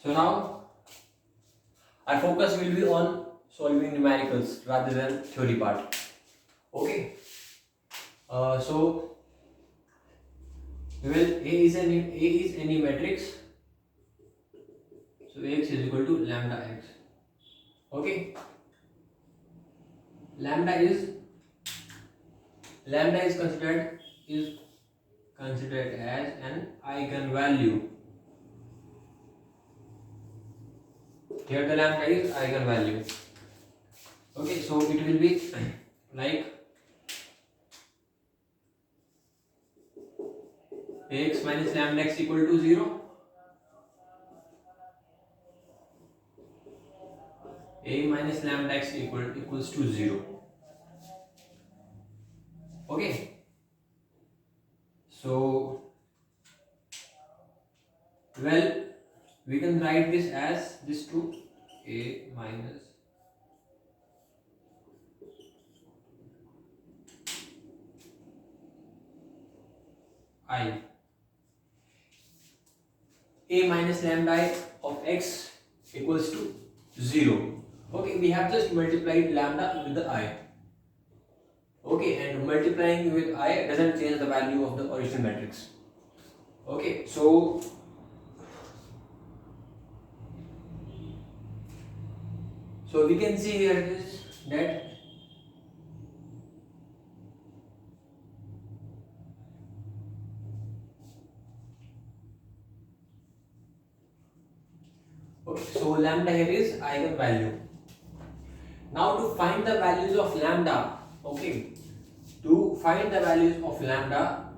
So now our focus will be on solving numericals rather than theory part. Okay. So we will A is any matrix. So Ax is equal to lambda x. Okay. Lambda is considered as an eigenvalue. Here the lambda is eigenvalue. Okay, so it will be like Ax minus lambda x equal to 0. A minus lambda x equals to 0. Okay. So, well, we can write this as this to A minus I. A minus lambda of x equals to 0. Okay, we have just multiplied lambda with the I. Okay, and multiplying with I doesn't change the value of the original matrix. Okay, so we can see here is that okay, so lambda here is eigenvalue. Now to find the values of lambda, okay, to find the values of lambda,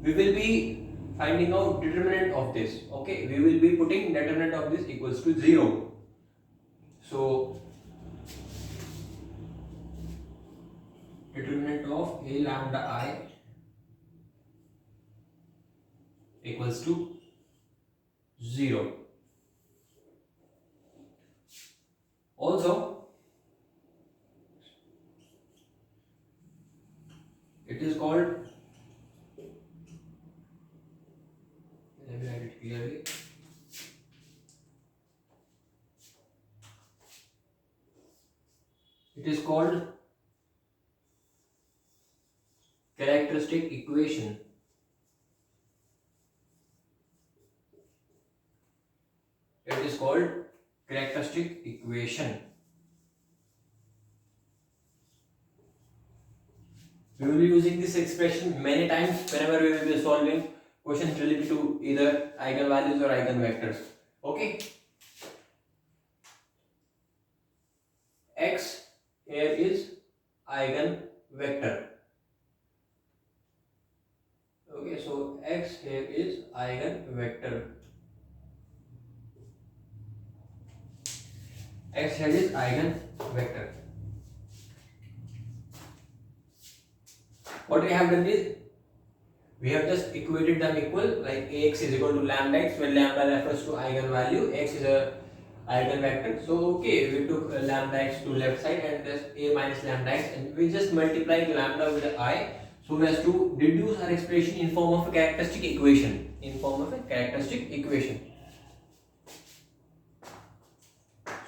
we will be finding out determinant of this. Okay, we will be putting determinant of this equals to 0. So determinant of A lambda I equals to 0. Also, it is called, let me write it clearly. It is called characteristic equation. It is called characteristic equation. We will be using this expression many times whenever we will be solving questions related to either eigenvalues or eigenvectors. Okay. X here is eigenvector. Okay, so x here is eigenvector. X here is eigenvector. What we have done is we have just equated them equal, like Ax is equal to lambda x, when lambda refers to eigenvalue, x is a eigenvector. So okay, we took lambda x to left side and this A minus lambda x, and we just multiplied lambda with the I so as to deduce our expression in form of a characteristic equation.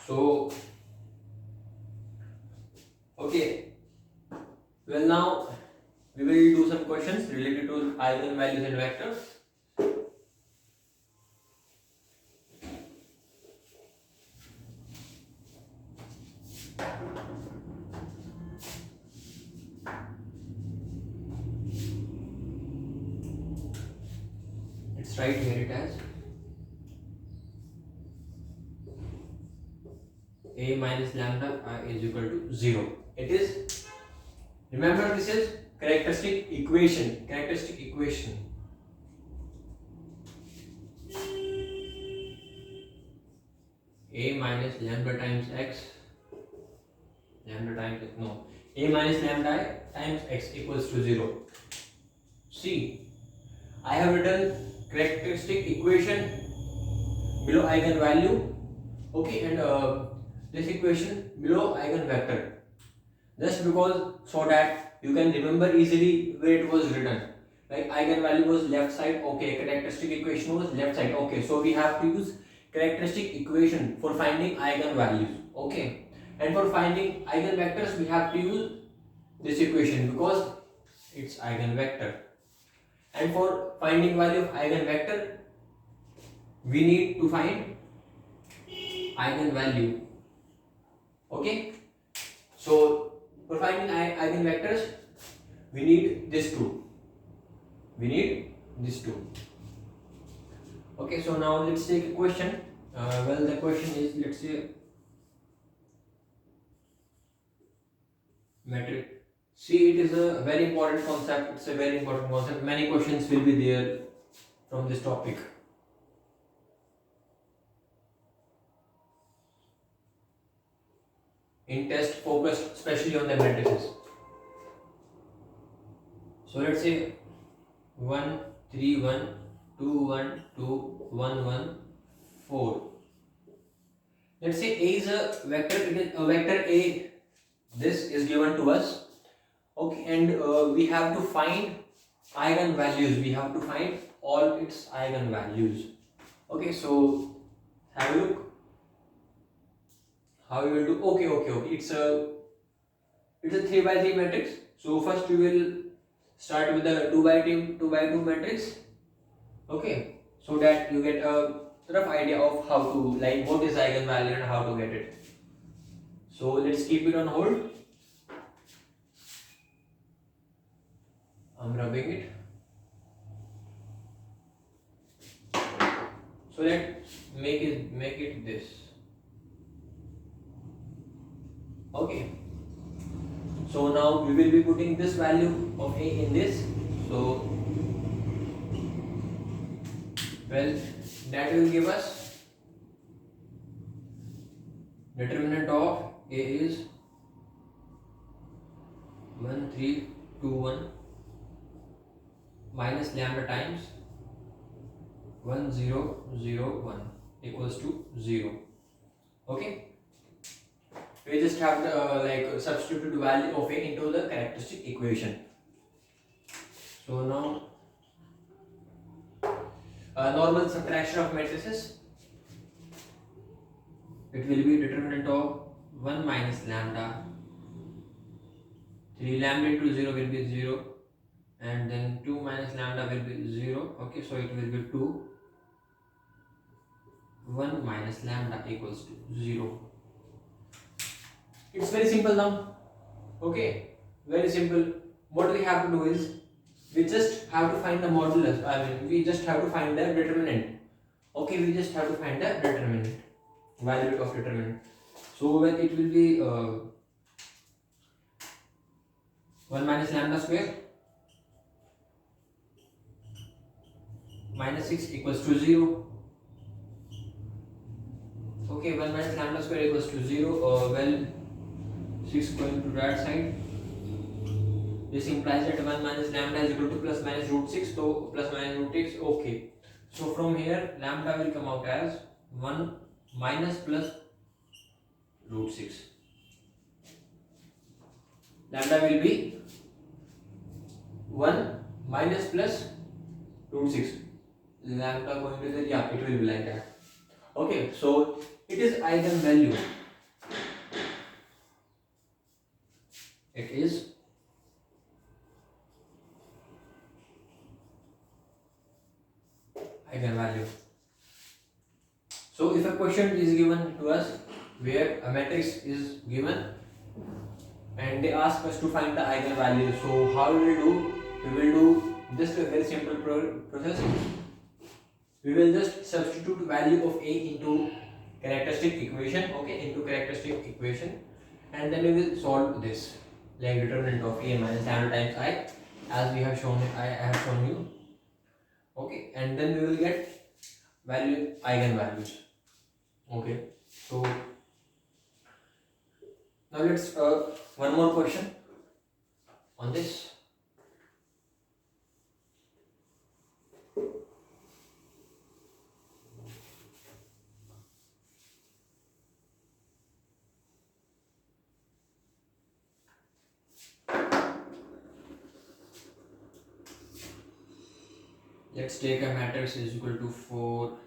So okay, well now we will do some questions related to eigenvalues and vectors. It's right here, it has A minus lambda I is equal to 0. It is, remember, this is characteristic equation. A minus lambda times x, A minus lambda times x equals to 0. See, I have written characteristic equation below eigenvalue, okay, and this equation below eigenvector, just because so that you can remember easily where it was written. Like eigenvalue was left side, okay, characteristic equation was left side, okay, so we have to use characteristic equation for finding eigenvalues. Okay, and for finding eigenvectors we have to use this equation because it's eigenvector. And for finding value of eigenvector we need to find eigenvalue. Okay, so for finding eigenvectors we need this two. Okay, so now let's take a question. Well, the question is, let's say metric. See, it is a very important concept. It's a very important concept. Many questions will be there from this topic. In test focused especially on the matrices. So let's say 1 3 1 2 1 2 1 1 4. Let's say A is a vector. It is a vector A. This is given to us. Okay, and we have to find eigenvalues. We have to find all its eigenvalues. Okay, so have a look. How we will do? Okay. It's a 3 by 3 matrix. So first we will start with the 2 by 2 matrix. Okay, so that you get a rough idea of how to, like, what is eigenvalue and how to get it. So let's keep it on hold. I'm rubbing it. So let's make it this. Okay. So now we will be putting this value of A in this. So well, that will give us determinant of A is 1 3 2 1 minus lambda times 1 0 0 1 equals to 0. Okay, we just have to substitute the value of A into the characteristic equation. So now normal subtraction of matrices, it will be determinant of 1 minus lambda, 3 lambda into 0 will be 0, and then 2 minus lambda will be 0. Okay, so it will be 2, 1 minus lambda equals to 0. It's very simple now. Okay, very simple. What we have to do is we just have to find the modulus. We just have to find the determinant. Okay, we just have to find the determinant, value of determinant. So when it will be 1 minus lambda square minus 6 equals to 0. Okay, 1 minus lambda square equals to 0. Well, 6 going to that side. This implies that 1 minus lambda is equal to plus minus root 6. So plus minus root 6. Okay. So from here lambda will come out as 1 minus plus root 6. Lambda will be 1 minus plus root 6. Lambda going to the, yeah, it will be like that. Okay, so it is eigenvalue. It is eigenvalue. So if a question is given to us where a matrix is given and they ask us to find the eigenvalue, so how we will do? We will do just a very simple process. We will just substitute value of A into characteristic equation. Okay, into characteristic equation, and then we will solve this, like determinant of A minus lambda times I, as we have shown. I have shown you. Okay, and then we will get value eigenvalues. Okay, so now let's one more question on this. Let's take a matrix is equal to 4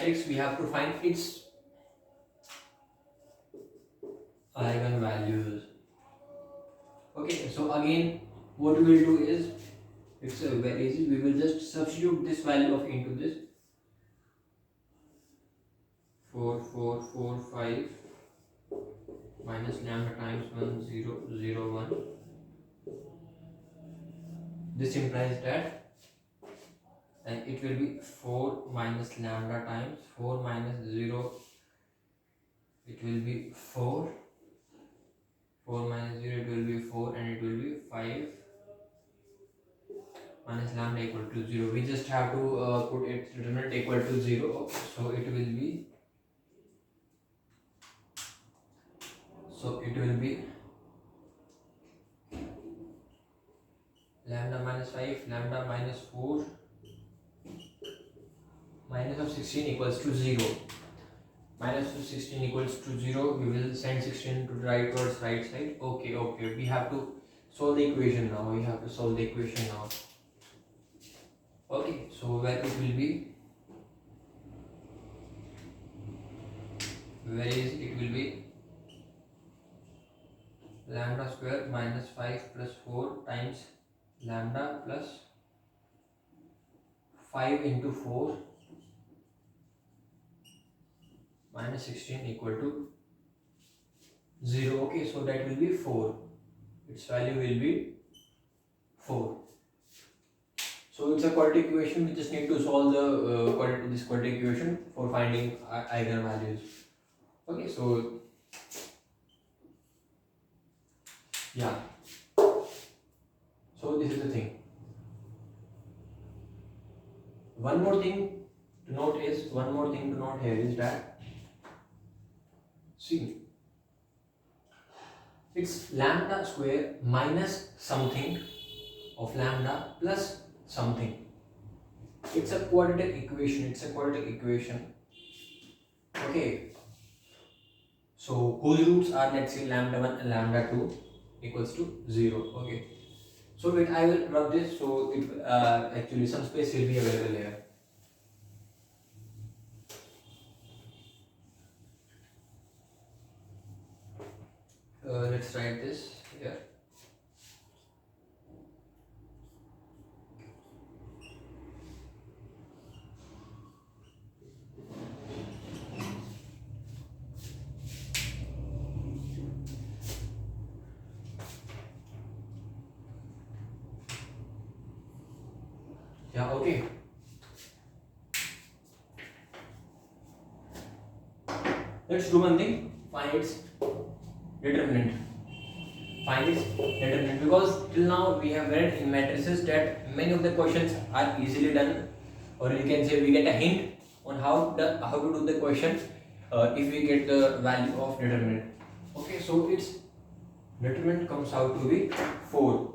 matrix, we have to find its eigenvalues. Okay, so again, what we will do is, it's very easy. We will just substitute this value of into this 4 4 4 5 minus lambda times 1 0 0 1. This implies that it will be 4 minus lambda times 4 minus 0. It will be 4. 4 minus 0, it will be 4, and it will be 5 minus lambda equal to 0. We just have to put its determinant equal to 0. Okay, so it will be lambda minus 5, lambda minus 4, minus of 16 equals to 0. Minus of 16 equals to 0. We will send 16 to the right towards right side. Okay, we have to solve the equation now. Okay, so where it will be, it will be lambda square minus 5 plus 4 times lambda plus 5 into 4 minus 16 equal to 0. Okay, so that will be 4. Its value will be 4. So it's a quadratic equation. We just need to solve the this quadratic equation for finding eigenvalues. Okay, so yeah. So this is the thing. One more thing to note here is that, see, it's lambda square minus something of lambda plus something. It's a quadratic equation. Okay, so whose roots are, let's say, lambda 1 and lambda 2 equals to 0. Okay, so wait, I will rub this, so it actually some space will be available here. Let's write this here. Yeah, okay. Let's do one thing. Find its determinant. Because till now we have read in matrices that many of the questions are easily done, or you can say we get a hint on how to do the question if we get the value of determinant. Okay, so its determinant comes out to be 4.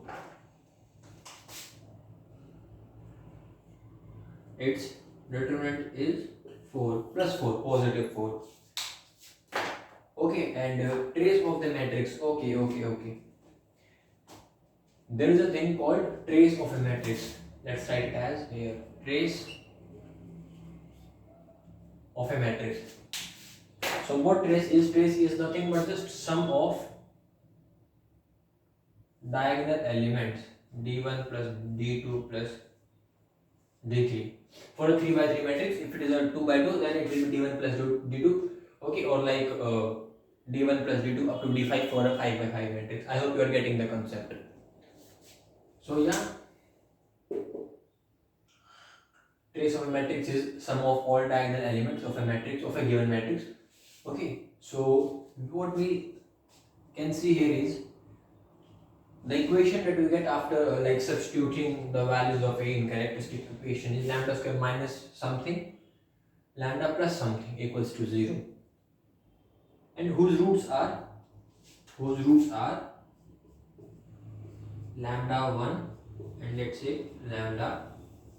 Its determinant is 4 plus 4, positive 4. Okay, and trace of the matrix. Okay. There is a thing called trace of a matrix. Let's write it as here. Trace of a matrix. So what trace is? Trace is nothing but just sum of diagonal elements d1 plus d2 plus d3. For a 3 by 3 matrix, if it is a 2 by 2, then it will be d1 plus d2. Okay, or like d1 plus d2 up to d5 for a 5 by 5 matrix. I hope you are getting the concept. So yeah, trace of a matrix is sum of all diagonal elements of a matrix, of a given matrix. Okay, so what we can see here is the equation that we get after like substituting the values of a in characteristic equation is lambda square minus something, lambda plus something equals to 0. And whose roots are lambda 1 and let's say lambda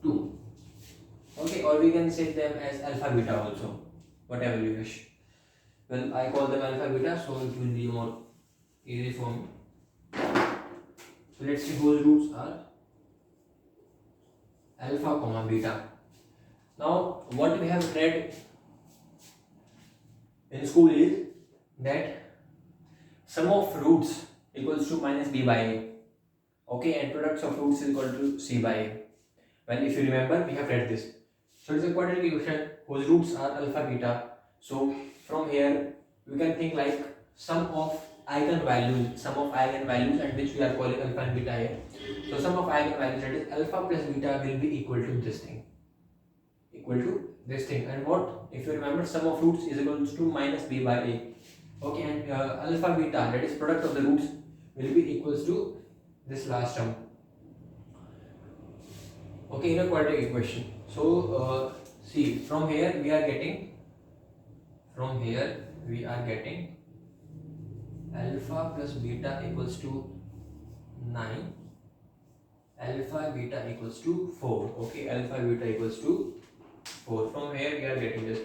2. Okay, or we can say them as alpha beta also, whatever you wish. Well, I call them alpha beta, so it will be more easy for me. So let's see whose roots are alpha comma beta. Now what we have read in school is that sum of roots equals to minus b by a. Okay, and products of roots is equal to c by a. Well, if you remember, we have read this. So it's a quadratic equation whose roots are alpha beta. So from here we can think like sum of eigenvalues and which we are calling alpha and beta here. So sum of eigenvalues, that is alpha plus beta, will be equal to this thing. And what, if you remember, sum of roots is equal to minus b by a. Okay, and alpha beta, that is product of the roots, will be equals to this last term. Okay, in a quadratic equation. So see, from here we are getting alpha plus beta equals to 9, alpha beta equals to 4. Okay, alpha beta equals to 4. From here we are getting this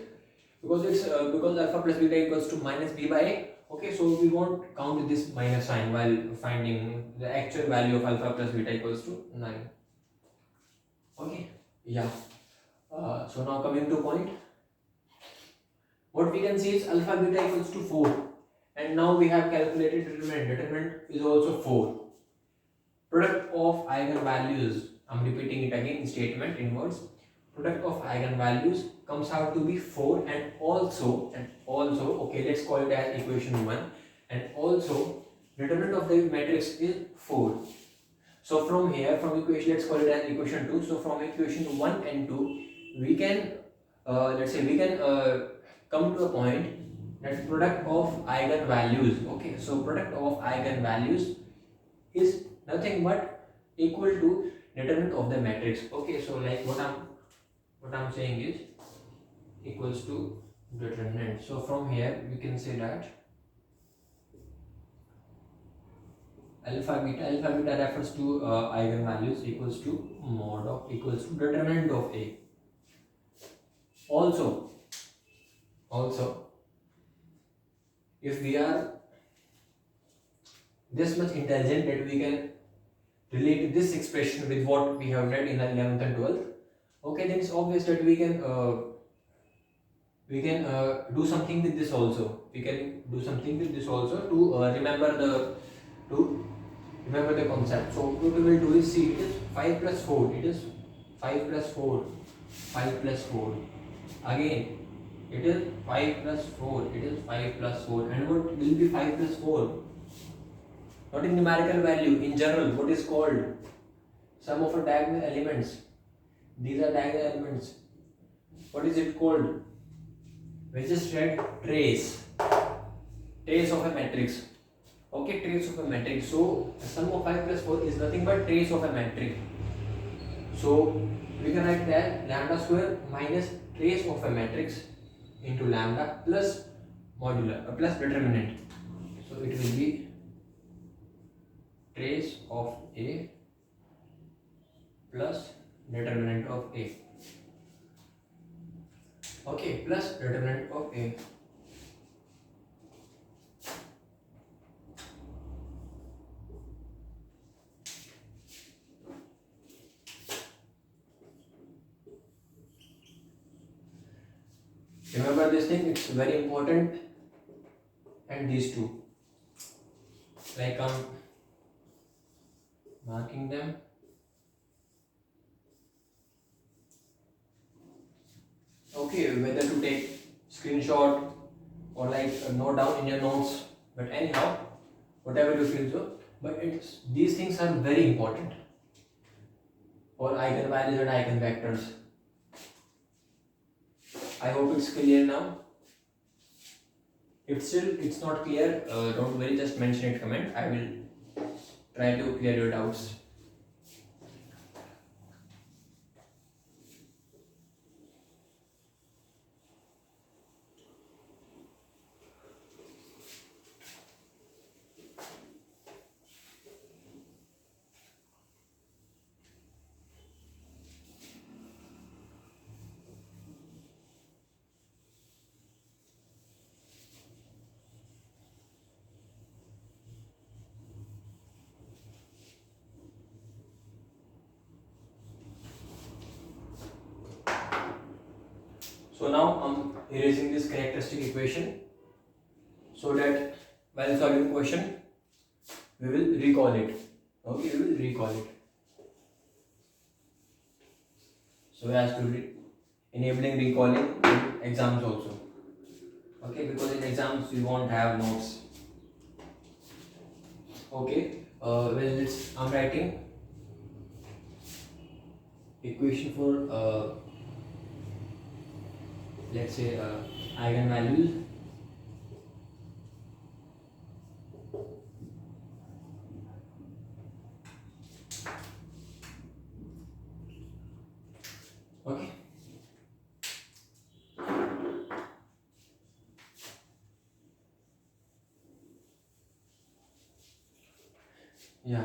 because it's because alpha plus beta equals to minus b by a. Okay, so we won't count this minus sign while finding the actual value of alpha plus beta equals to 9. Okay, yeah. So now coming to point, what we can see is alpha beta equals to 4, and now we have calculated determinant. Determinant is also 4. Product of eigenvalues, I'm repeating it again in statement in words. Product of eigenvalues comes out to be 4, and also okay, let's call it as equation 1, and also determinant of the matrix is 4. So from here, from equation, let's call it as equation 2. So from equation 1 and 2, we can come to a point that product of eigenvalues. Okay, so product of eigenvalues is nothing but equal to determinant of the matrix. Okay, so like what I'm saying is equals to determinant. So from here we can say that alpha beta refers to eigenvalues equals to mod of equals to determinant of A. Also if we are this much intelligent that we can relate this expression with what we have read in the 11th and 12th, okay, then it's obvious that we can do something with this also. We can do something with this also to remember the concept. So what we will do is, see, it is 5 plus 4. It is 5 plus 4. 5 plus 4. Again, it is 5 plus 4. It is 5 plus 4. And what will be 5 plus 4? Not in numerical value. In general, what is called sum of a diagonal elements. These are diagonal elements. What is it called? We just read trace of a matrix. Okay, trace of a matrix. So sum of 5 plus 4 is nothing but trace of a matrix. So we can write that lambda square minus trace of a matrix into lambda plus modular plus determinant. So it will be trace of A plus determinant of A. Okay, plus determinant of A. Remember this thing, it's very important. And these two, like marking them. Okay, whether to take screenshot or like note down in your notes, but anyhow, whatever you feel so. But these things are very important for eigenvalues and eigenvectors. I hope it's clear now. If still it's not clear, don't worry, just mention it, comment. I will try to clear your doubts. So now I'm erasing this characteristic equation so that while solving question we will recall it. Okay, we will recall it so as to enabling recalling in exams also. Okay, because in exams we won't have notes. Okay, well, I'm writing equation for let's say eigenvalues. Okay, yeah.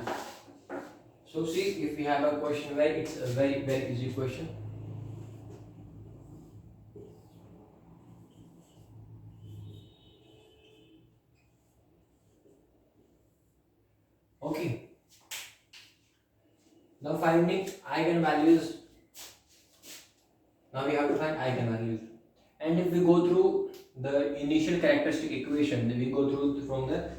So see, if we have a question where it's a very easy question. Okay, now finding eigenvalues. Now we have to find eigenvalues, and if we go through the initial characteristic equation, then we go through from the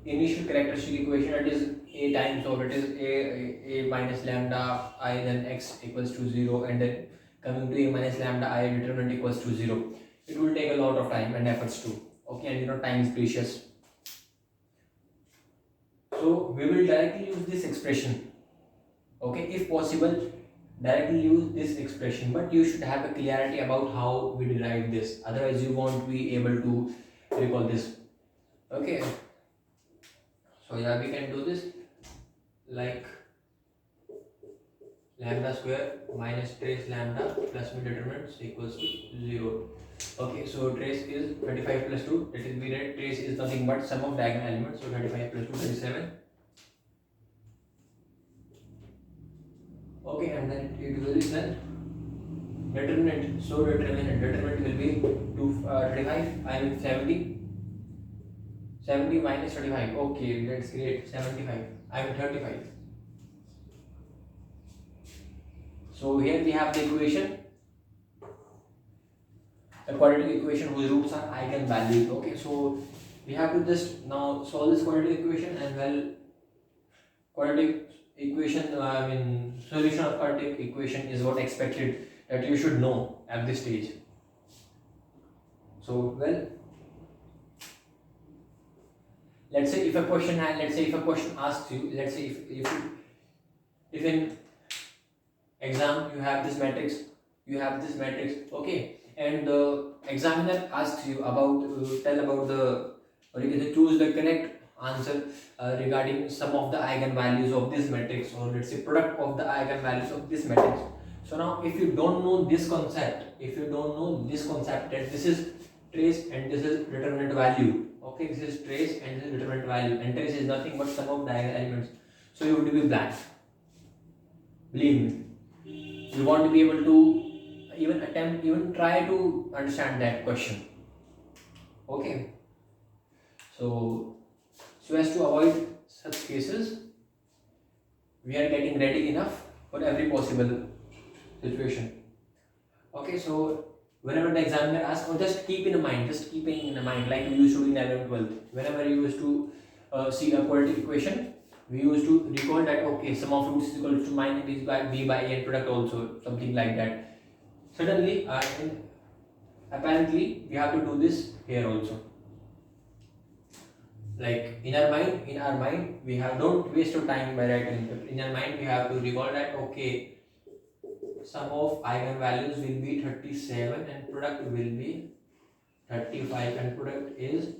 initial characteristic equation, it is a times, or it is a minus lambda I, then x equals to 0, and then coming to a minus lambda I determinant equals to 0. It will take a lot of time and efforts too. Okay, and you know time is precious. So we will directly use this expression. Okay, if possible, directly use this expression, but you should have a clarity about how we derive this, otherwise you won't be able to recall this. Okay, so yeah, we can do this like lambda square minus trace lambda plus min determinant equals to 0. Okay, so trace is 35 plus 2, that is we read trace is nothing but sum of diagonal elements, so 35 plus 2, 37. Okay, and then it will be then determinant, so determinant will be 35, I mean 70 minus 35. Okay, that's great. 75, I mean 35. So here we have the equation, the quadratic equation whose roots are eigenvalues. Okay, so we have to just now solve this quadratic equation, and well, quadratic equation, I mean solution of quadratic equation is what expected that you should know at this stage. So well, let's say if a question asks you, let's say if in exam you have this matrix, okay, and the examiner asks you about tell about the, or you can choose the correct answer regarding some of the eigenvalues of this matrix, or let's say product of the eigenvalues of this matrix. So now if you don't know this concept, that this is trace and this is determinant value, okay, this is trace and this is determinant value, and trace is nothing but sum of diagonal elements, so you would be blank. Believe me, you want to be able to even try to understand that question. Okay, so as to avoid such cases, we are getting ready enough for every possible situation. Okay, so whenever the examiner asks, or just keeping in mind like we used to in 11th 12th, whenever you used to see a quadratic equation, we used to recall that okay, sum of roots is equal to minus b by a, and product also something like that. Suddenly apparently we have to do this here also. Like in our mind we have, don't waste your time by writing, in our mind we have to recall that okay, sum of eigenvalues will be 37 and product will be 35, and product is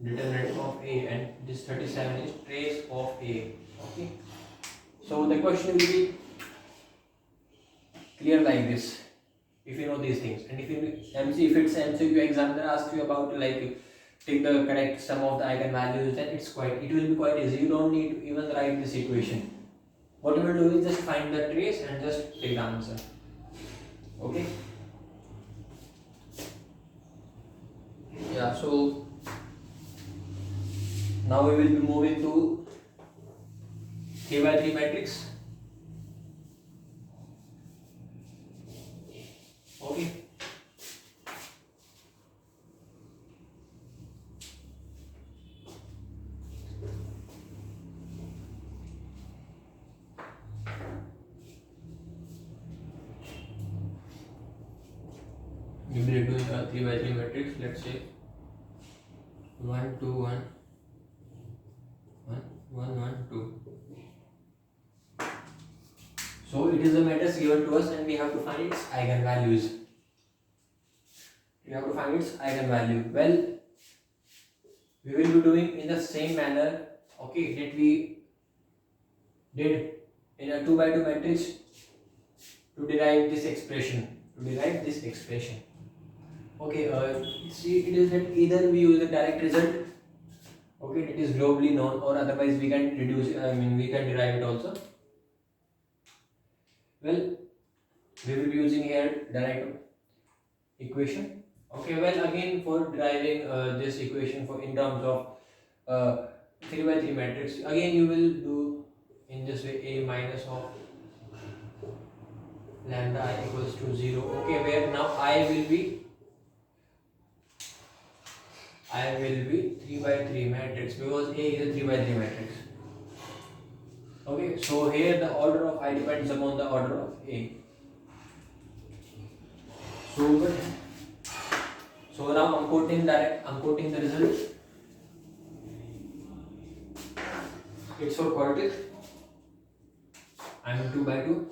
determinant of A, and this 37 is trace of A. Okay, so the question will be clear like this if you know these things. And if it's MCQ, examiner asks you about like take the correct sum of the eigenvalues, then it will be quite easy. You don't need to even write this equation. What you will do is just find the trace and just take the answer. Okay, yeah, so now we will be moving to 3 by 3 matrix. Okay, we will be doing a 3 by 3 matrix. Let's say 1 2 1 1 1 1 2. So it is a matrix given to us, and we have to find its eigenvalues. We have to find its eigenvalue. Well, we will be doing in the same manner, okay, that we did in a 2 by 2 matrix to derive this expression. Okay, see, it is that either we use a direct result, okay, that is globally known, or otherwise we can reduce. We can derive it also. Well, we will be using here direct equation. Okay, well, again, for deriving this equation for in terms of 3 by 3 matrix, again you will do in this way: a minus of lambda I equals to 0. Okay, where now I will be 3 by 3 matrix, because A is a 3 by 3 matrix. Okay, so here the order of I depends upon the order of A. So now I'm quoting the result. It's for quadratic. I'm in 2 by 2.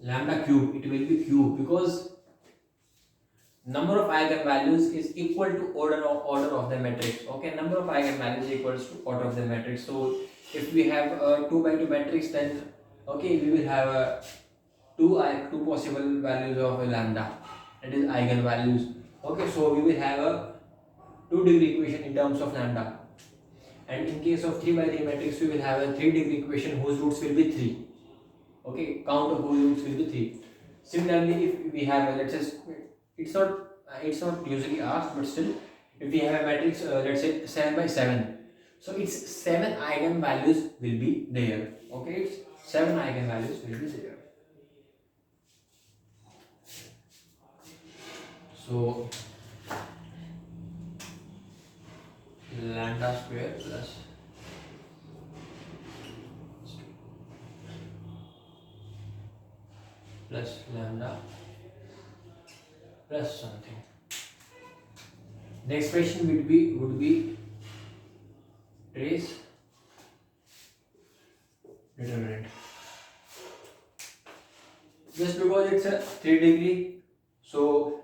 Lambda cube, it will be cube, because number of eigenvalues is equal to order of the matrix. Okay, number of eigenvalues equals to order of the matrix. So if we have a 2 by 2 matrix, then okay, we will have two possible values of a lambda, that is eigenvalues. Okay, so we will have a 2-degree equation in terms of lambda, and in case of 3 by 3 matrix, we will have a 3-degree equation whose roots will be 3. Okay, count of whose roots will be 3. Similarly, if we have let's say it's not usually asked, but still, if we have a matrix, let's say 7 by 7, so its 7 eigenvalues will be there. Okay, its 7 eigenvalues will be there. So lambda square plus lambda plus something. The expression would be trace determinant. Just because it's a 3-degree, so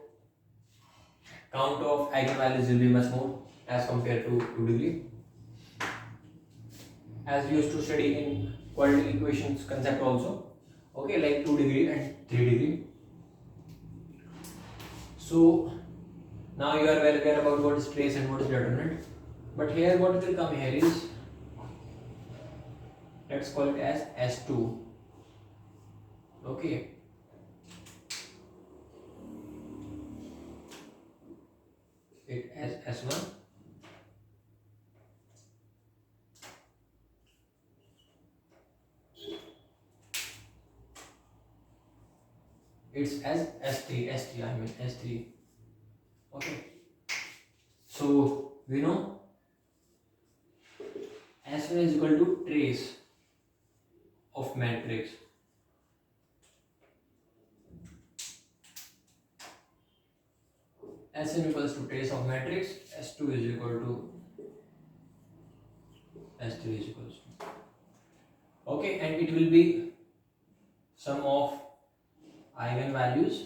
count of eigenvalues will be much more as compared to 2-degree. As we used to study in quadratic equations concept also. Okay, like 2-degree and 3-degree. So now you are well aware about what is trace and what is determinant. But here what will come here is, let's call it as S2. Okay. It as S1. It's as S3, I mean S3. Okay. So we know S1 is equal to trace of matrix. Sn equals to trace of matrix. S2 is equal to S3 is equals to. Okay, and it will be sum of eigenvalues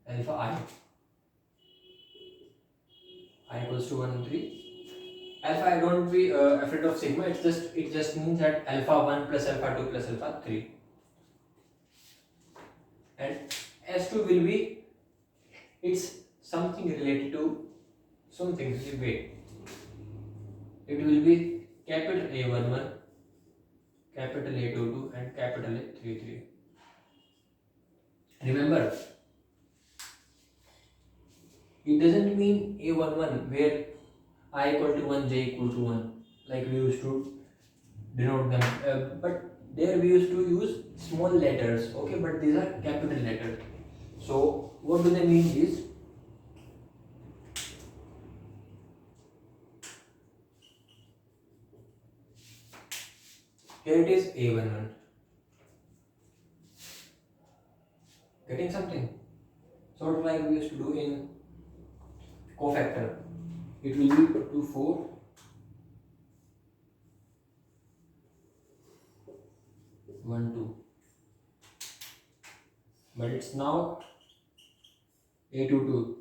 alpha I equals to 1 and 3. Alpha, I don't be afraid of sigma. It just means that alpha 1 plus alpha 2 plus alpha 3. And S2 will be, it's something related to something. Wait, it will be capital A11, capital A22 and capital A33. Remember, it doesn't mean A11 where I equal to 1, J equal to 1, like we used to denote them, but there we used to use small letters. Okay, but these are capital letters. So what do they mean is, Here it is A11. Getting something? Sort of like we used to do in cofactor. It will be 2 to 4 1 2. But it's now A22.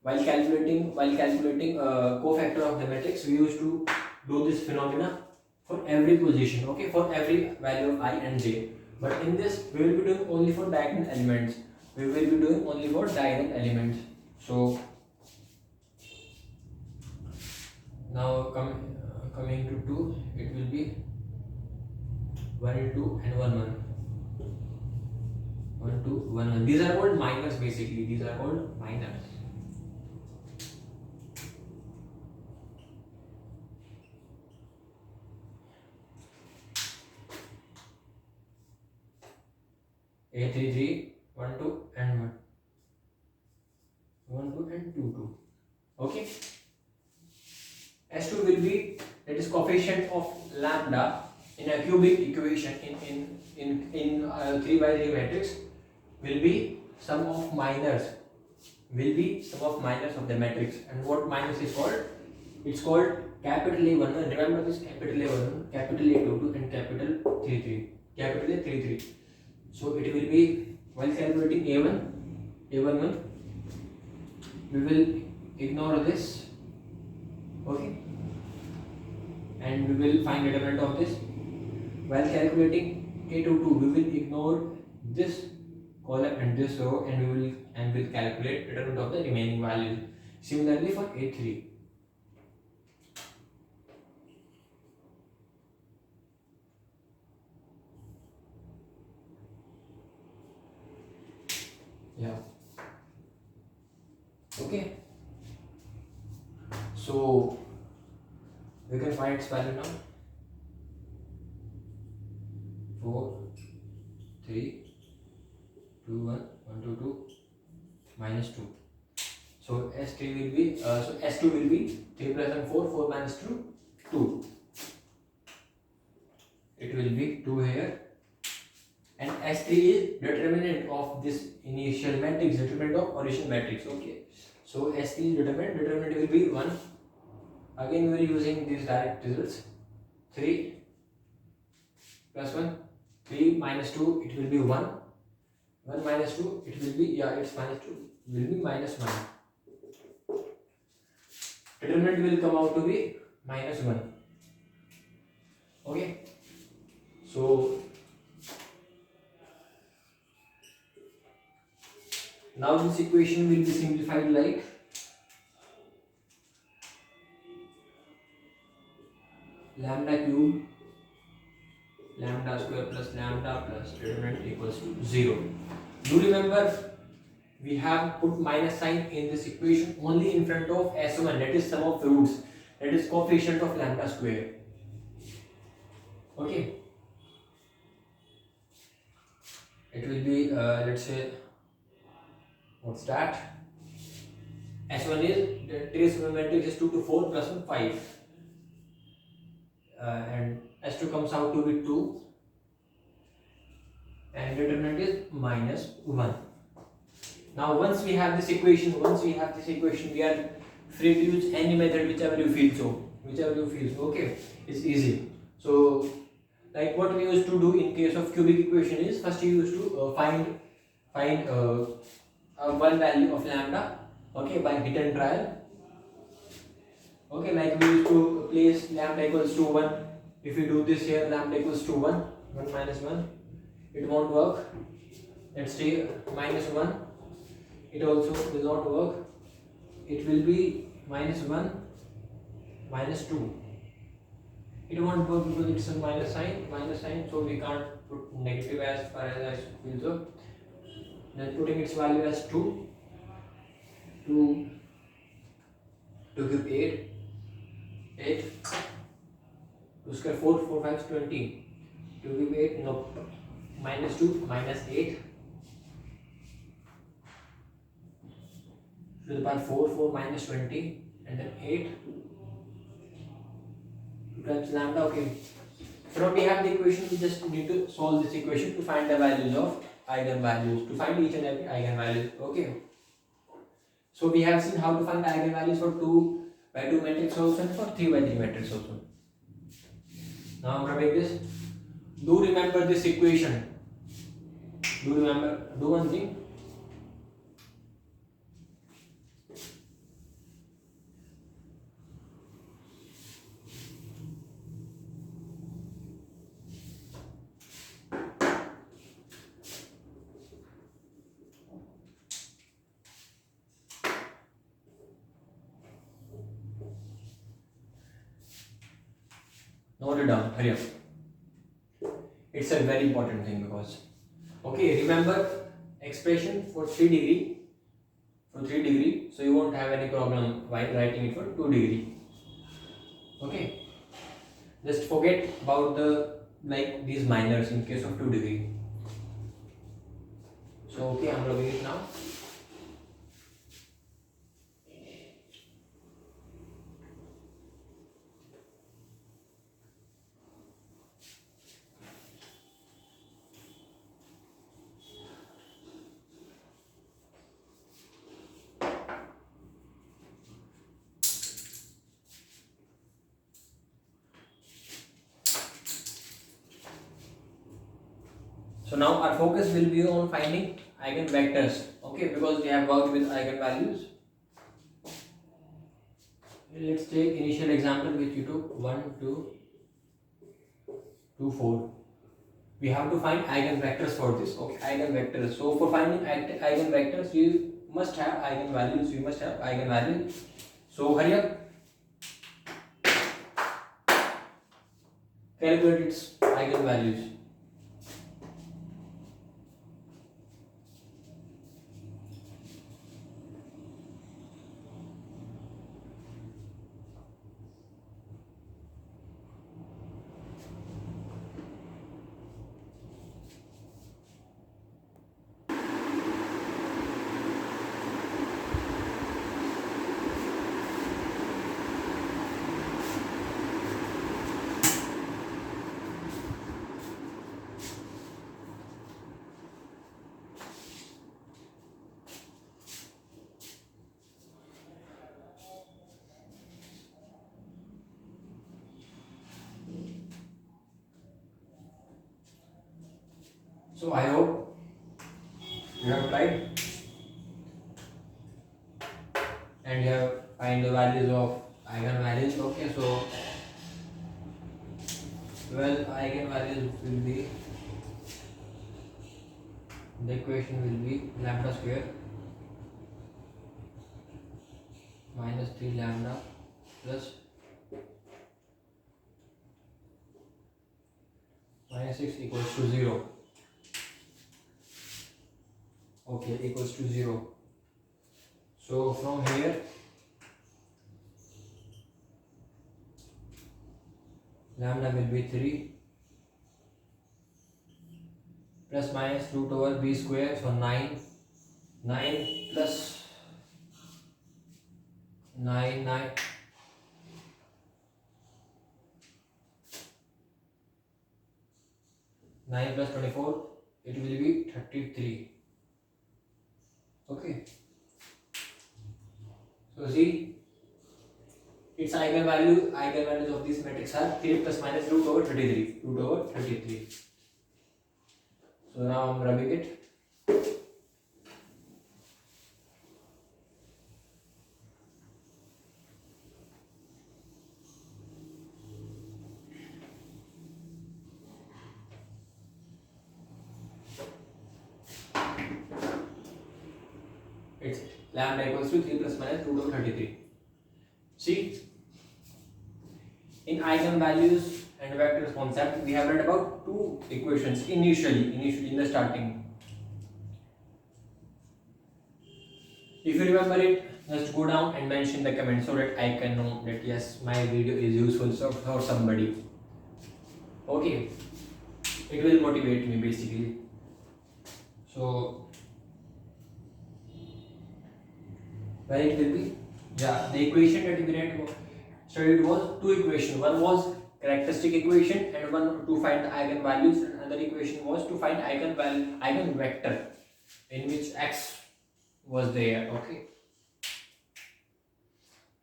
While calculating cofactor of the matrix, we used to do this phenomena for every position, okay, for every value of I and j. But in this, we will be doing only for diagonal elements. We will be doing only for diagonal elements. So now coming to 2, it will be 1 into and 1 1. 1 2 1 1. These are called minors basically. These are called minors. A3 1 2 and 1. 1 2 and 2 2. Okay. S2 will be, that is coefficient of lambda in a cubic equation in 3 by 3 matrix will be sum of minors of the matrix. And what minus is called? It's called capital A11. Remember this: capital A11, capital A22 and capital 33. Capital A33. So it will be, while calculating A11, we will ignore this, okay, and we will find determinant of this. While calculating A22, we will ignore this column and this row, and we will calculate determinant of the remaining values. Similarly for A3. Yeah. Okay. So we can find its value now. 4 3 2 1 1 2 2 minus 2. So S3 will be S2 will be 3 plus and 4, 4 minus 2, 2. It will be 2 here. And S3 is determinant of this initial matrix, determinant of original matrix. Okay. So S3 is determinant will be 1. Again we are using these direct results. 3 plus 1, 3 minus 2, it will be 1. 1 minus 2, it will be, it's minus 2, will be minus 1. Determinant will come out to be minus 1. Okay. So now this equation will be simplified like lambda cube lambda square plus lambda plus determinant equals to 0. Do remember, we have put minus sign in this equation only in front of S1, that is sum of roots, that is coefficient of lambda square. Okay. It will be let's say, what's that? S1 is, the trace matrix is 2 to 4 plus 1 5. And S2 comes out to be 2, and determinant is minus 1. Now once we have this equation, we are free to use any method whichever you feel so. Okay, it's easy. So like what we used to do in case of cubic equation is, first you used to find one value of lambda, okay, by hit and trial. Okay, like we used to place lambda equals to 1. If we do this here, lambda equals to 1, 1 minus 1, it won't work. Let's say minus 1, it also will not work. It will be minus 1, minus 2. It won't work because it's a minus sign, so we can't put negative as far as I feel so. Then putting its value as 2 to give 8. 2 square 4, 4 5 is 20. To give 8, no, minus 2, minus 8. To the power 4, 4 minus 20, and then 8. Times lambda, okay. So now we have the equation, we just need to solve this equation to find the values of eigenvalues, to find each and every eigenvalue. Okay. So we have seen how to find eigenvalues for 2 by 2 matrix also and for 3 by 3 matrix also. Now I'm rubbing this. Do remember this equation. Do one thing. Note it down, hurry up. It's a very important thing because, okay, remember expression for 3 degree, so you won't have any problem while writing it for 2 degree. Okay, just forget about the these minors in case of 2 degree. So okay, I'm rubbing it now. So now our focus will be on finding eigenvectors, okay, because we have worked with eigenvalues. Let's take initial example which you took 1, 2, 2, 4. We have to find eigenvectors for this, okay, eigenvectors. So for finding eigenvectors, you must have eigenvalues, So hurry up, calculate its eigenvalues. So I hope you have tried and you have find the values of eigenvalues. Okay, so eigenvalues will be, the equation will be lambda square minus 3 lambda plus minus 6 equals to 0. Okay, equals to 0. So from here lambda will be 3 plus minus root over b square, so 9 plus 9 plus 24, it will be 33. Okay, so see, its eigenvalues of this matrix are 3 plus minus root over 33. So now I'm rubbing it. It's lambda equals to 3 plus minus root over 33. See, in eigenvalues and vectors concept, we have read about two equations initially in the starting. If you remember it, just go down and mention the comment so that I can know that yes, my video is useful for somebody. Okay, it will motivate me basically. So where it will be, yeah, the equation that we studied was two equations. One was characteristic equation, and one to find the eigenvalues, and another equation was to find eigenvector in which x was there. Okay,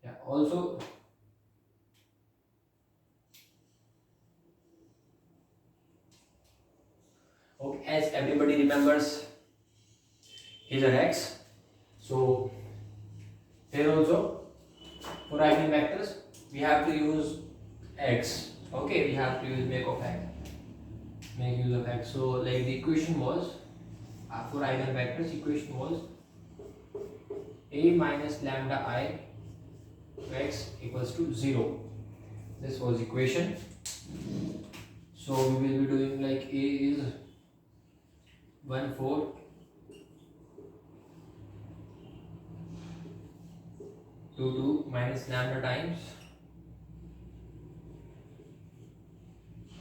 yeah, also okay, as everybody remembers, here are x, so here also for eigenvectors we have to use x. Okay, we have to use make use of x. So like the equation was for eigenvectors, equation was a minus lambda I x equals to 0. This was equation. So we will be doing like a is 1 4 2 2 minus lambda times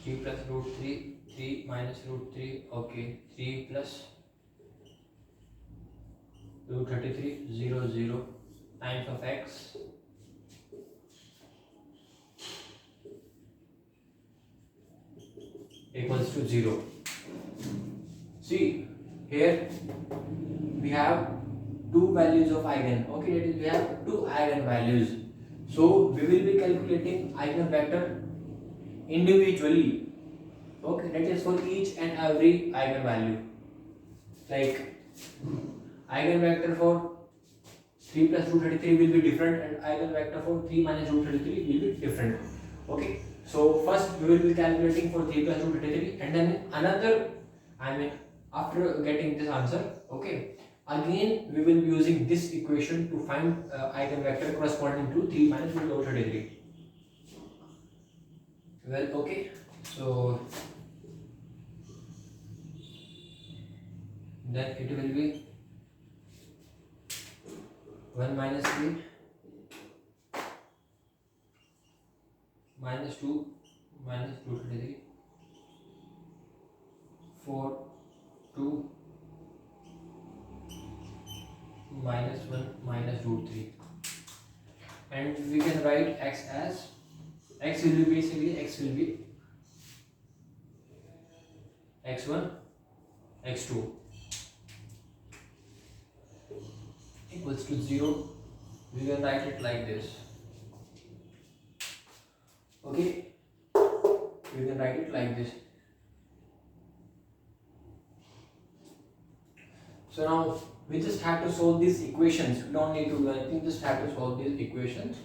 3 plus root 3 3 minus root 3. Okay, 3 plus root 33 0 0 times of x equals to 0. See, here we have two values of eigen. Okay, that is we have two eigen values. So we will be calculating eigenvector individually. Okay, that is for each and every eigenvalue. Like eigenvector for 3 plus root 33 will be different, and eigenvector for 3 minus root 33 will be different. Okay, so first we will be calculating for 3 plus root 33, and then another, after getting this answer, okay, again we will be using this equation to find eigenvector corresponding to 3 minus root 33. Well, okay, so then it will be 1 minus 3 minus 2 minus root 33 4 2 minus 1 minus root 3, and we can write x as x will be basically x1 x2 equals to 0. We can write it like this. Okay, we can write it like this. So now we just have to solve these equations. We don't need to do anything, just have to solve these equations.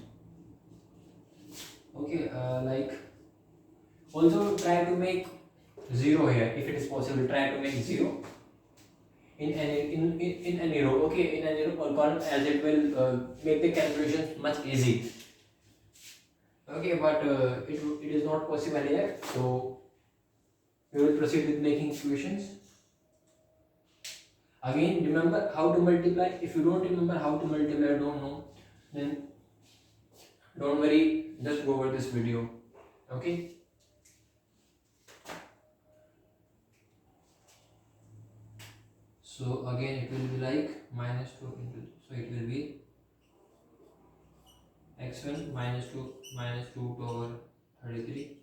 Okay, like also try to make 0 here if it is possible. Try to make 0 in any row. Okay, in any row or column, as it will make the calculations much easy. Okay, but it is not possible here, so we will proceed with making equations. Again, remember how to multiply. If you don't remember how to multiply, don't know, then don't worry, just go over this video. Okay, so again it will be like minus 2 into, so it will be x1 minus 2 minus 2 over 33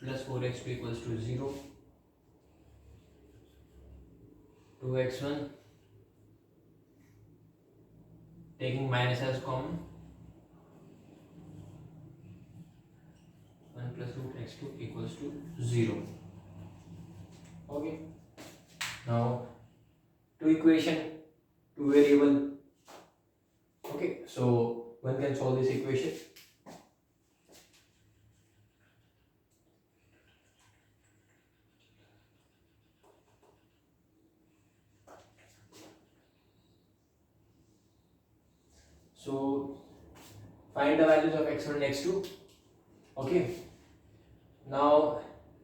plus 4x2 equals to 0. 2x1 taking minus as common, 1 plus root x2 equals to 0. Okay, now two equation, two variable. Okay, so one can solve this equation. So find the values of x1 and x2. Okay, now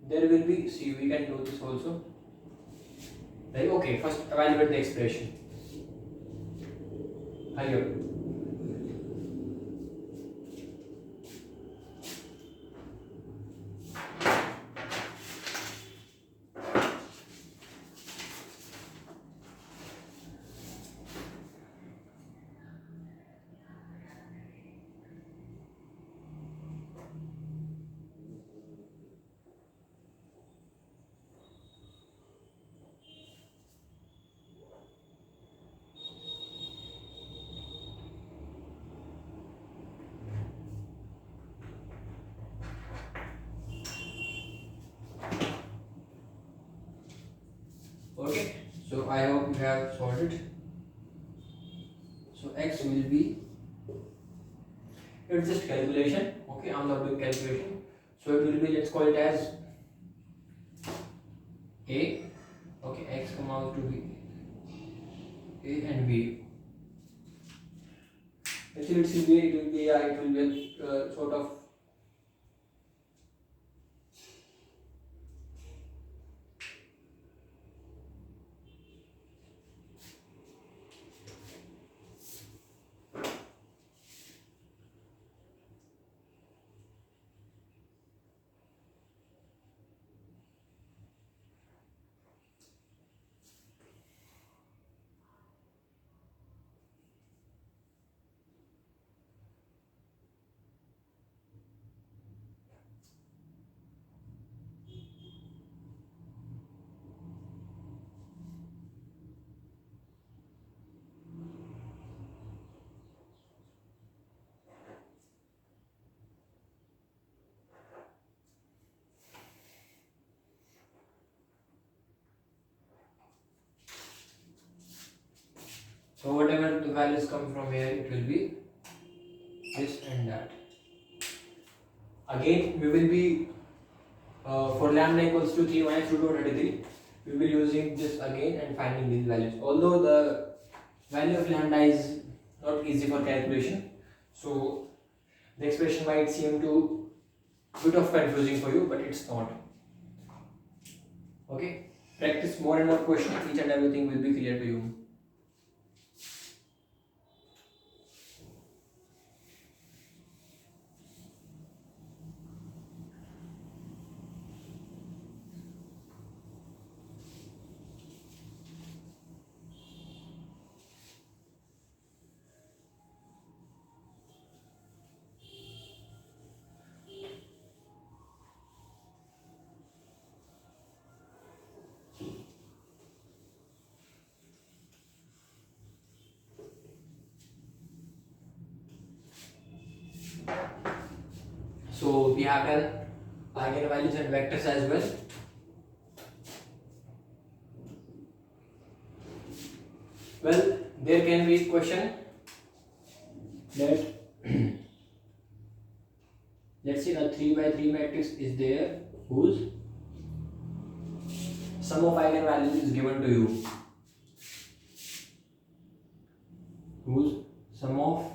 there will be, see, we can do this also. Like, okay, first evaluate the expression. Hurry up. Okay, so I hope you have solved it. So x will be, it's just calculation. Okay, I'm not doing calculation. So it will be, let's call it as a. Okay, x come out to be a and b. Actually it will be, yeah, it will be sort of. So whatever the values come from here, it will be this and that. Again, we will be for lambda equals to 3 minus root over 33. We will be using this again and finding these values. Although the value of lambda is not easy for calculation, so the expression might seem to bit of confusing for you, but it's not. Okay, practice more and more questions. Each and everything will be clear to you. So we have done eigenvalues and vectors as well. Well, there can be a question that let's say a 3 by 3 matrix is there whose sum of eigenvalues is given to you. Whose sum of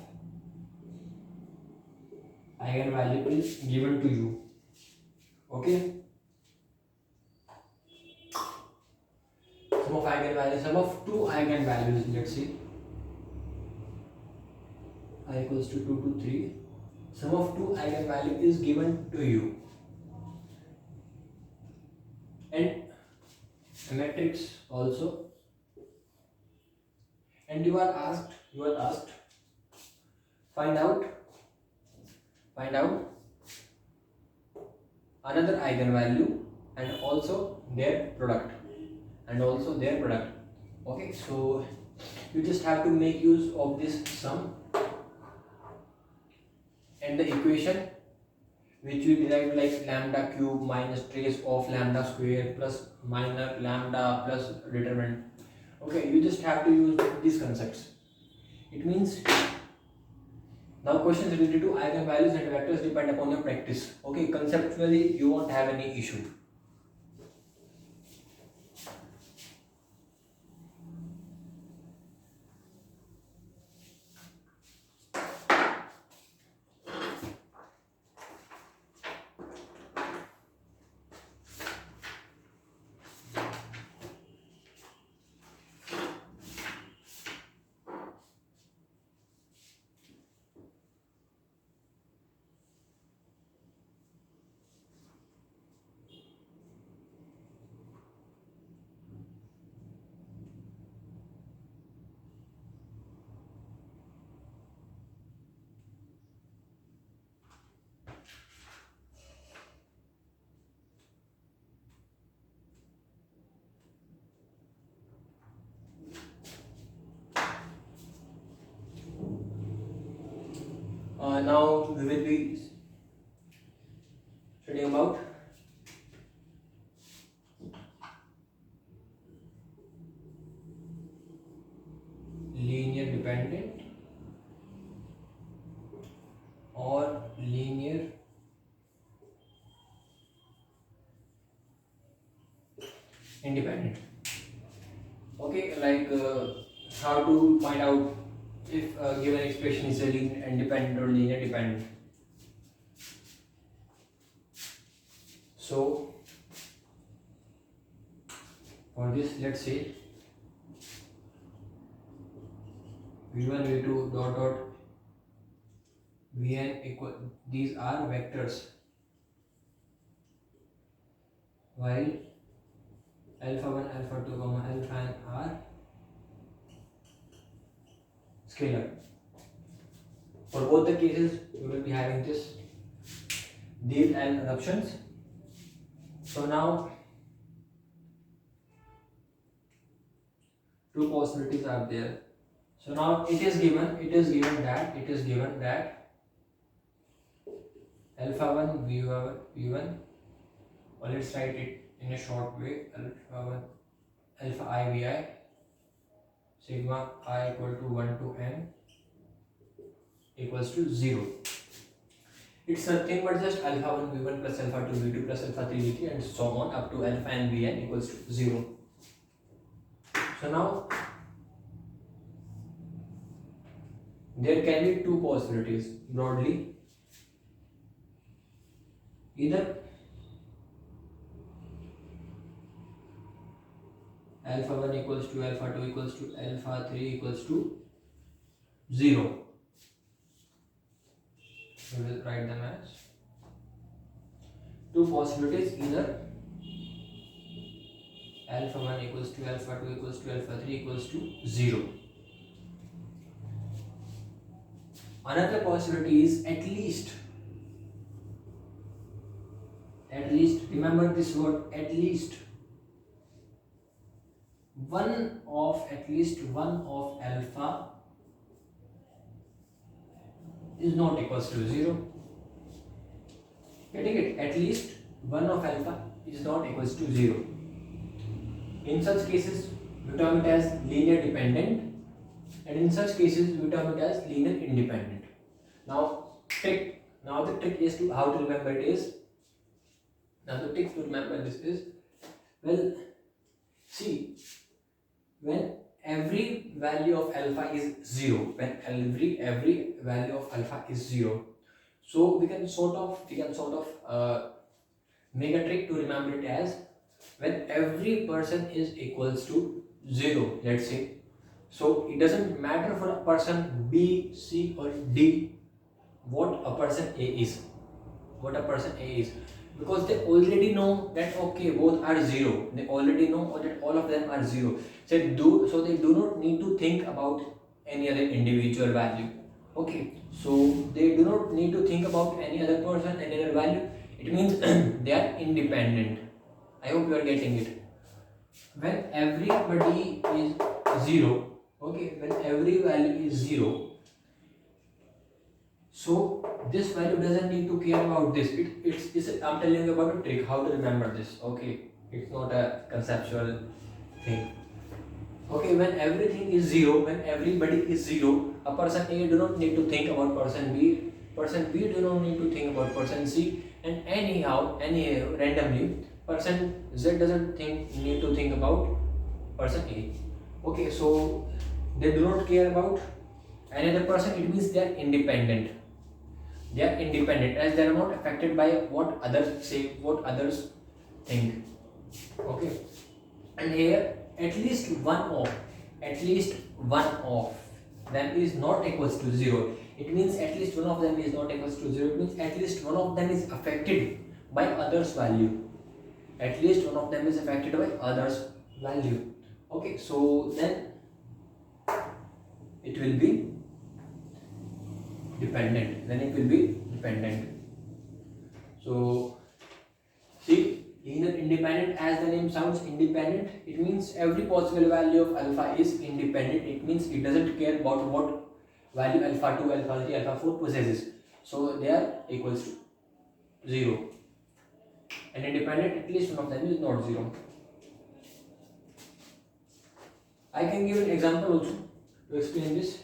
eigenvalue is given to you. Okay. Sum of eigenvalues, sum of two eigenvalues, let's see. I equals to 2 to 3. Sum of two eigenvalue is given to you. And a matrix also. And you are asked, find out another eigenvalue and also their product. Okay, so you just have to make use of this sum and the equation which we derived, like lambda cube minus trace of lambda square plus minor lambda plus determinant. Okay, you just have to use these concepts. It means now questions related to eigenvalues and vectors depend upon your practice. Okay, conceptually you won't have any issue. Now we will be studying about independent. Okay, like how to find out if a given expression is a linear independent or linear dependent. So for this, let's say v1 v2 dot dot vn equal, these are vectors, while alpha 1 alpha 2 comma alpha n are scalar. For both the cases we will be having these and assumptions. So now two possibilities are there. So now it is given that alpha 1 v1, or let's write it in a short way, alpha I vi sigma I equal to 1 to n equals to 0. It's nothing but just alpha 1 v1 plus alpha 2 v2 plus alpha 3 v3 and so on up to alpha n vn equals to 0. So now there can be two possibilities broadly. Either alpha 1 equals to alpha 2 equals to alpha 3 equals to 0. We will write them as two possibilities. Either alpha 1 equals to alpha 2 equals to alpha 3 equals to 0. Another possibility is at least, remember this word, at least one of alpha is not equals to 0. Getting it? At least one of alpha is not equals to 0. In such cases we term it as linear dependent, and in such cases we term it as linear independent. Now the trick is to how to remember it is. Now the trick to remember this is, well, see, when every value of alpha is 0, when every value of alpha is 0, so we can sort of make a trick to remember it as, when every person is equals to 0, let's say. So it doesn't matter for a person B, C or D what a person A is, because they already know that okay, both are 0. They already know that all of them are 0. So they do not need to think about any other individual value. Okay, so they do not need to think about any other person, any other value. It means they are independent. I hope you are getting it. When everybody is 0, okay, when every value is 0, so this value doesn't need to care about this. I'm telling you about a trick how to remember this. Okay, it's not a conceptual thing. Okay, when everything is 0, when everybody is 0, a person A do not need to think about person B, person B do not need to think about person C, and anyhow randomly person Z doesn't need to think about person A. Okay, so they do not care about another person. It means they are independent. They are independent as they are not affected by what others say, what others think. Okay, and here at least one of them is not equals to 0. It means at least one of them is not equals to 0. It means at least one of them is affected by others value. At least one of them is affected by others value. Okay, so then it will be dependent. So see, linear independent, as the name sounds, independent, it means every possible value of alpha is independent. It means it doesn't care about what value alpha 2, alpha 3, alpha 4 possesses. So they are equals to 0. And independent, at least one of them is not 0. I can give an example also to explain this.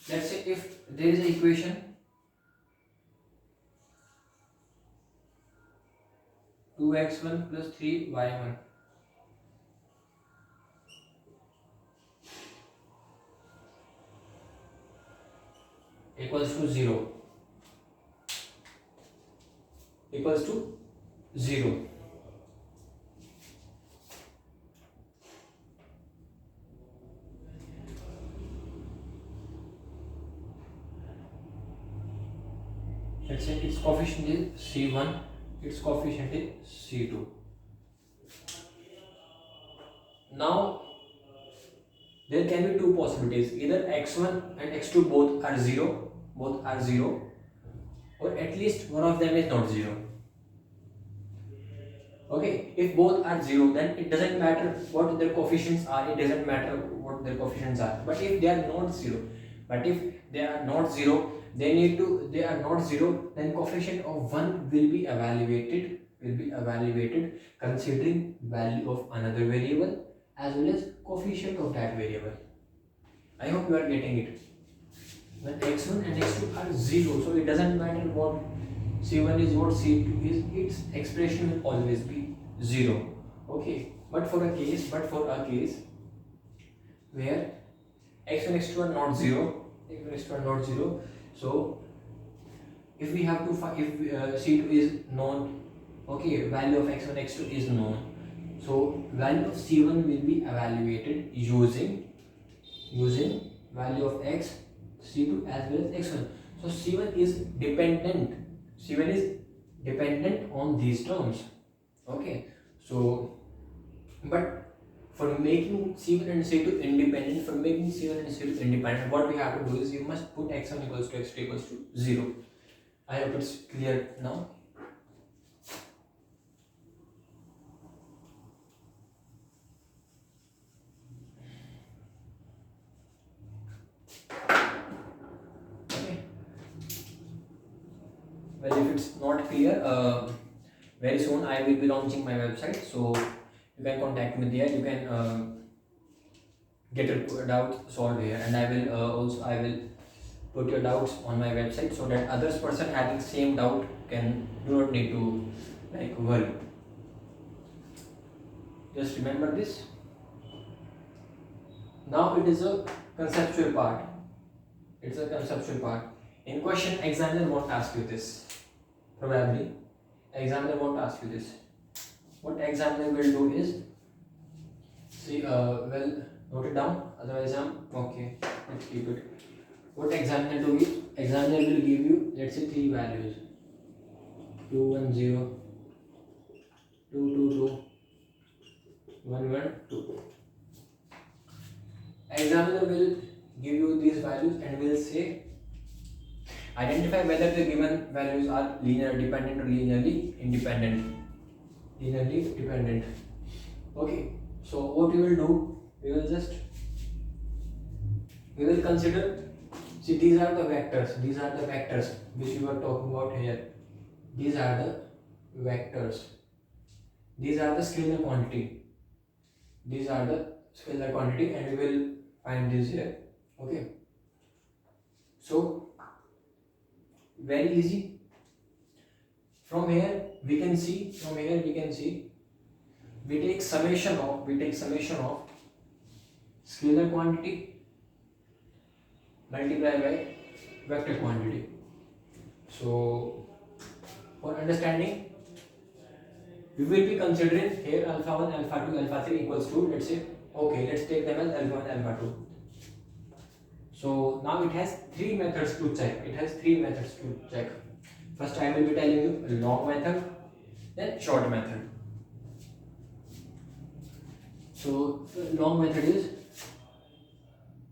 Let's say if there is an equation 2 2x1 plus 3y1 equals to 0. Equals to 0. Let's say its coefficient is C1, its coefficient is C2. Now there can be two possibilities, either x1 and x2 both are 0, or at least one of them is not 0. Okay, if both are 0, then it doesn't matter what their coefficients are, but if they are not 0, then coefficient of 1 will be evaluated considering value of another variable as well as coefficient of that variable. I hope you are getting it. When x1 and x2 are 0, so it doesn't matter what C1 is, what C2 is, its expression will always be 0. Okay, but for a case where x1 x2 are not 0, so if we have to find, if C2 is known, okay, value of x1 x2 is known, so value of C1 will be evaluated using value of x, C2 as well as x1. So C1 is dependent on these terms. Okay, so but for making C1 and C2 independent, what we have to do is you must put x1 equals to x2 equals to 0. I hope it's clear now. Well, if it's not clear, very soon I will be launching my website, so you can contact me there. You can get your doubt solved here, and I will put your doubts on my website so that others person having same doubt do not need to worry. Just remember this. Now it is a conceptual part. In question, examiner won't ask you this. Probably, examiner won't ask you this. What examiner will do is, note it down. Otherwise, okay. Let's keep it. What examiner do is, examiner will give you, let's say, 3 values: 2 1 0, 2 2 2, 1 1 2. Examiner will give you these values and will say, identify whether the given values are linearly dependent or linearly independent. Okay, so what we will do, we will consider, see, these are the vectors which we were talking about here. These are the vectors, these are the scalar quantity, and we will find this here. Okay, so very easy. From here we can see, we take summation of scalar quantity multiplied by vector quantity. So for understanding, we will be considering here alpha 1, alpha 2, alpha 3 equals to, let's say, okay, let's take them as alpha 1, alpha 2. So now it has 3 methods to check. First, I will be telling you long method, then short method. So long method is,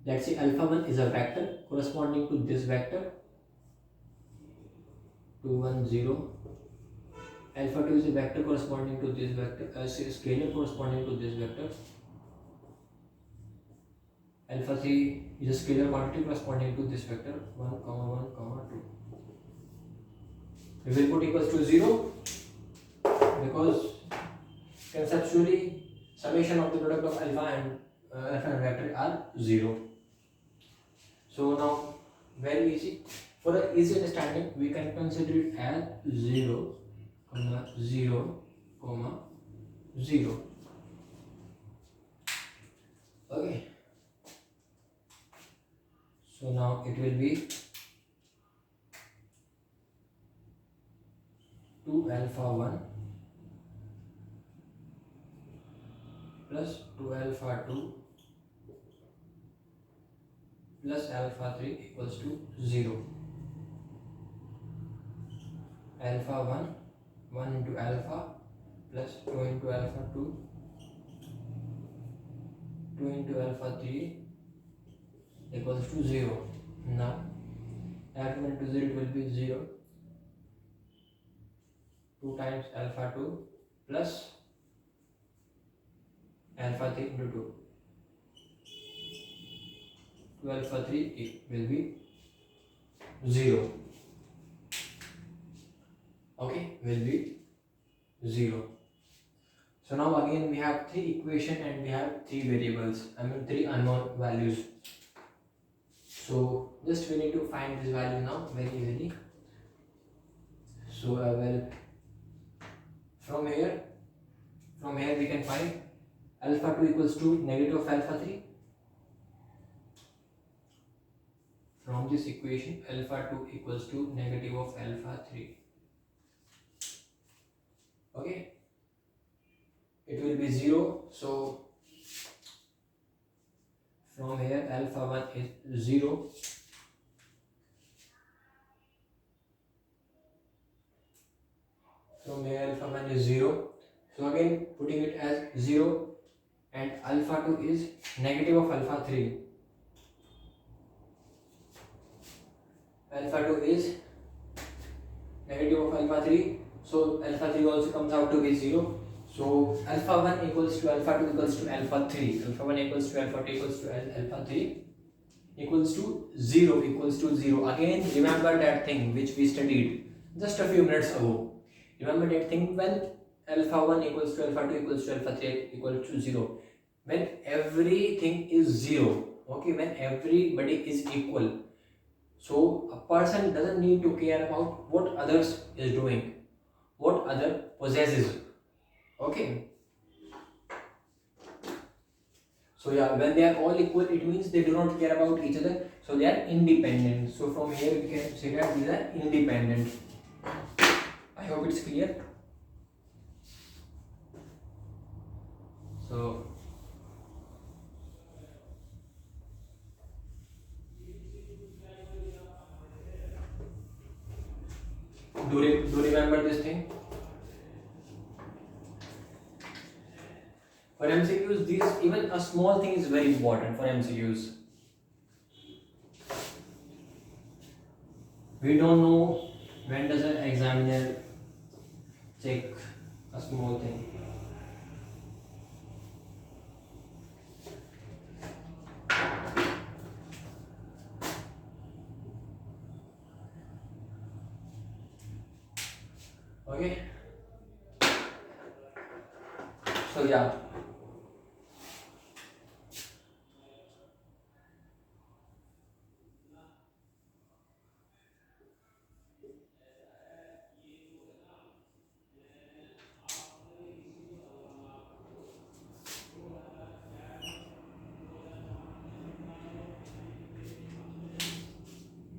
let's say alpha 1 is a vector corresponding to this vector 2 1 0. Alpha 2 is a vector corresponding to this vector, scalar corresponding to this vector. Alpha 3 is a scalar quantity corresponding to this vector 1, 1, 2. We will put equals to 0 because conceptually summation of the product of alpha and vector are 0. So now very easy. For an easy understanding, we can consider it as 0, 0, comma 0. Okay, so now it will be 2 alpha 1 plus 2 alpha 2 plus alpha 3 equals to 0. Alpha 1 1 into alpha plus 2 into alpha 2 2 into alpha 3 equals to 0. Now add 1 into 0, it will be 0. 2 times alpha 2 plus alpha 3 into 2. 2 alpha 3 it will be 0. Okay, will be 0. So now again we have 3 equation and we have 3 variables, I mean 3 unknown values. So just we need to find this value now very easily. So I will from here we can find alpha 2 equals to negative of alpha 3. From this equation alpha 2 equals to negative of alpha 3. Okay, it will be 0. So from here alpha 1 is 0. From here alpha 1 is 0. So again putting it as 0, and alpha 2 is negative of alpha 3. Alpha 2 is negative of alpha 3. So alpha 3 also comes out to be 0. So alpha 1 equals to alpha 2 equals to alpha 3. Alpha 1 equals to alpha 2 equals to alpha 3 equals to 0 equals to 0. Again remember that thing which we studied just a few minutes ago. Remember that thing, when alpha 1 equals to alpha 2 equals to alpha 3 equals to 0. When everything is 0, okay, when everybody is equal. So a person doesn't need to care about what others is doing, what other possesses. Okay. So yeah, when they are all equal, it means they do not care about each other. So they are independent. So from here we can say that these are independent. I hope it's clear. So do remember this thing. For MCQs, this even a small thing is very important for MCQs. We don't know when does an examiner check a small thing. Okay. So yeah.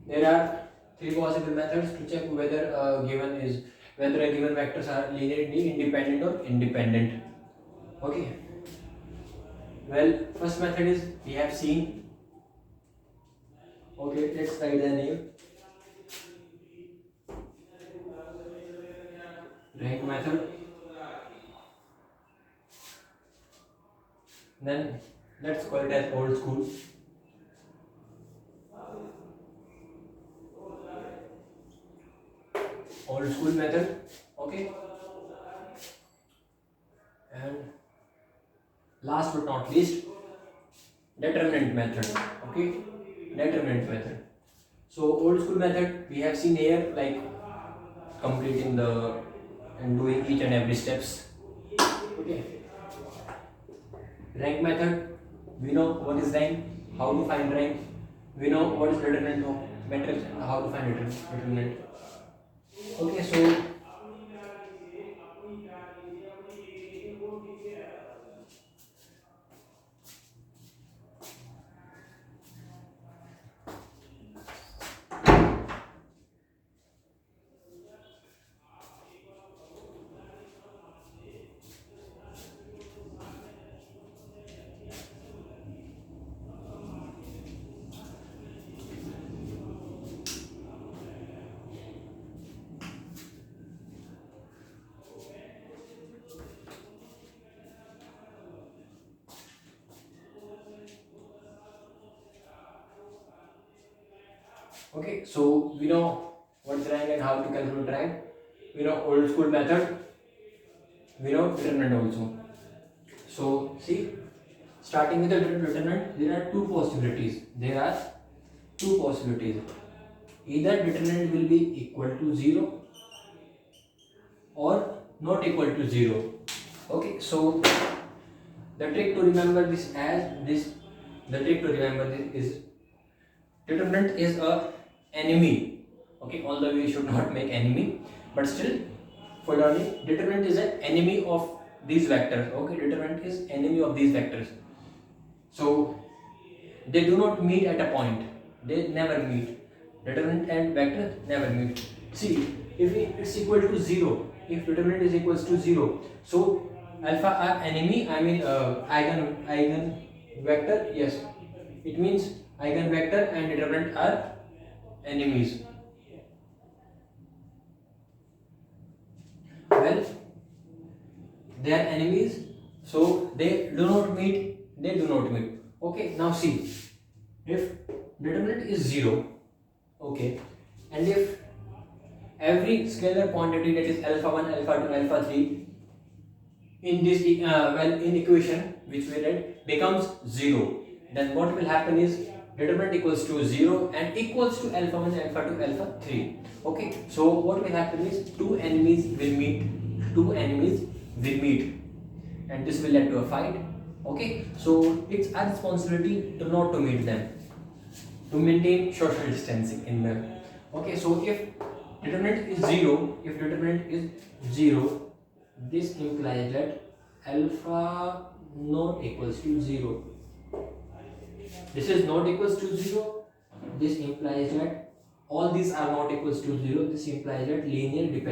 There are 3 possible methods to check whether a given vectors are linearly independent or independent. Okay. Well, first method is we have seen. Okay, let's write the name. Rank method. Then let's call it as old school. Old school method. Okay. And last but not least, determinant method. Okay, determinant method. So old school method we have seen here, like completing the and doing each and every steps. Okay. Rank method, we know what is rank, how to find rank. We know what is determinant of matrix and how to find determinant. Okay, so Okay, so we know what's rank and how to calculate rank. We know old school method. We know determinant also. So see, starting with the determinant, there are two possibilities. Either determinant will be equal to 0 or not equal to 0. Okay, so the trick to remember this is determinant is a enemy. Okay, although we should not make enemy, but still for learning, determinant is an enemy of these vectors. Okay, determinant is enemy of these vectors. So they do not meet at a point. They never meet. Determinant and vector never meet. See, if it's equal to 0, if determinant is equals to 0, so alpha are enemy, I mean eigen vector, yes. It means eigenvector and determinant are enemies. Well, they are enemies, so they do not meet. Okay, now see, if determinant is 0, okay, and if every scalar quantity, that is alpha 1, alpha 2, alpha 3, in this in equation which we read becomes 0, then what will happen is determinant equals to 0 and equals to alpha 1, alpha 2, alpha 3. Okay, so what will happen is two enemies will meet, and this will lead to a fight. Okay, so it's our responsibility to not to meet them, to maintain social distancing in them. Okay, so if determinant is 0, this implies that alpha not equals to 0. This is not equals to 0. This implies that all these are not equals to 0. This implies that linear dependence